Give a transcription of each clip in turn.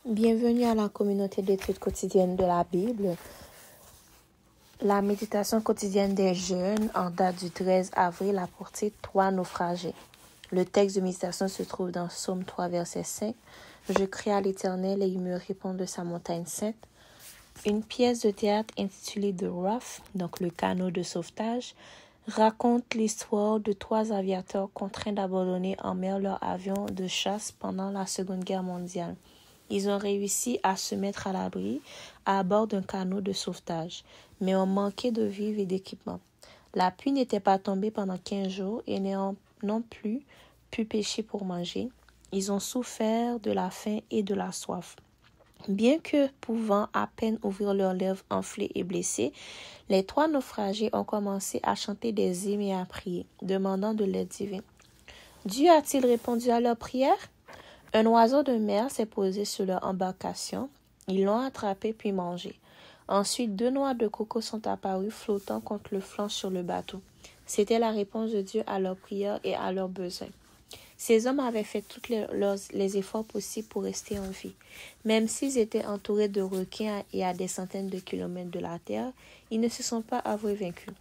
Bienvenue à la communauté d'études quotidiennes de la Bible. La méditation quotidienne des jeunes en date du 13 avril a pour titre « 3 naufragés ». Le texte de méditation se trouve dans Psaume 3, verset 5. « Je crie à l'Éternel et il me répond de sa montagne sainte ». Une pièce de théâtre intitulée « The Raft », donc le canot de sauvetage, raconte l'histoire de 3 aviateurs contraints d'abandonner en mer leur avion de chasse pendant la Seconde Guerre mondiale. Ils ont réussi à se mettre à l'abri à bord d'un canot de sauvetage, mais ont manqué de vivres et d'équipement. La pluie n'était pas tombée pendant 15 jours et n'ayant non plus pu pêcher pour manger, ils ont souffert de la faim et de la soif. Bien que pouvant à peine ouvrir leurs lèvres enflées et blessées, les 3 naufragés ont commencé à chanter des hymnes et à prier, demandant de l'aide divine. Dieu a-t-il répondu à leurs prières? Un oiseau de mer s'est posé sur leur embarcation. Ils l'ont attrapé puis mangé. Ensuite, 2 noix de coco sont apparues flottant contre le flanc sur le bateau. C'était la réponse de Dieu à leurs prières et à leurs besoins. Ces hommes avaient fait tous les efforts possibles pour rester en vie. Même s'ils étaient entourés de requins et à des centaines de kilomètres de la terre, ils ne se sont pas avoués vaincus.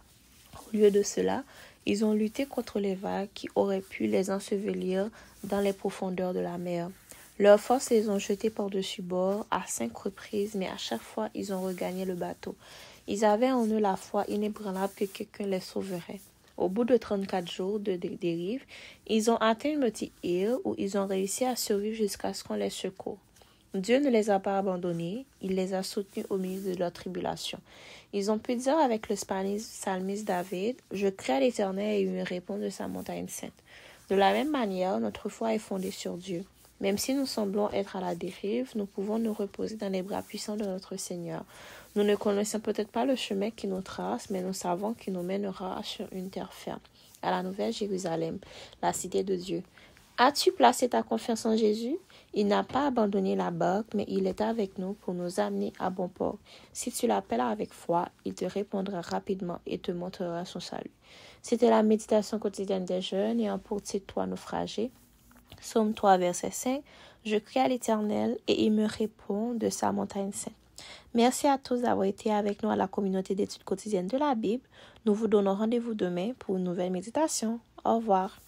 Au lieu de cela, ils ont lutté contre les vagues qui auraient pu les ensevelir dans les profondeurs de la mer. Leurs forces les ont jetés par-dessus bord à 5 reprises, mais à chaque fois, ils ont regagné le bateau. Ils avaient en eux la foi inébranlable que quelqu'un les sauverait. Au bout de 34 jours de dérive, ils ont atteint une petite île où ils ont réussi à survivre jusqu'à ce qu'on les secoue. Dieu ne les a pas abandonnés, il les a soutenus au milieu de leur tribulation. Ils ont pu dire avec le psalmiste David, « Je crie à l'Éternel et il me répond de sa montagne sainte ». De la même manière, notre foi est fondée sur Dieu. Même si nous semblons être à la dérive, nous pouvons nous reposer dans les bras puissants de notre Seigneur. Nous ne connaissons peut-être pas le chemin qui nous trace, mais nous savons qu'il nous mènera sur une terre ferme, à la Nouvelle Jérusalem, la cité de Dieu. As-tu placé ta confiance en Jésus? Il n'a pas abandonné la barque, mais il est avec nous pour nous amener à bon port. Si tu l'appelles avec foi, il te répondra rapidement et te montrera son salut. C'était la méditation quotidienne des jeunes et en pour titre 3 naufragés. Psaume 3, verset 5. Je crie à l'Éternel et il me répond de sa montagne sainte. Merci à tous d'avoir été avec nous à la communauté d'études quotidiennes de la Bible. Nous vous donnons rendez-vous demain pour une nouvelle méditation. Au revoir.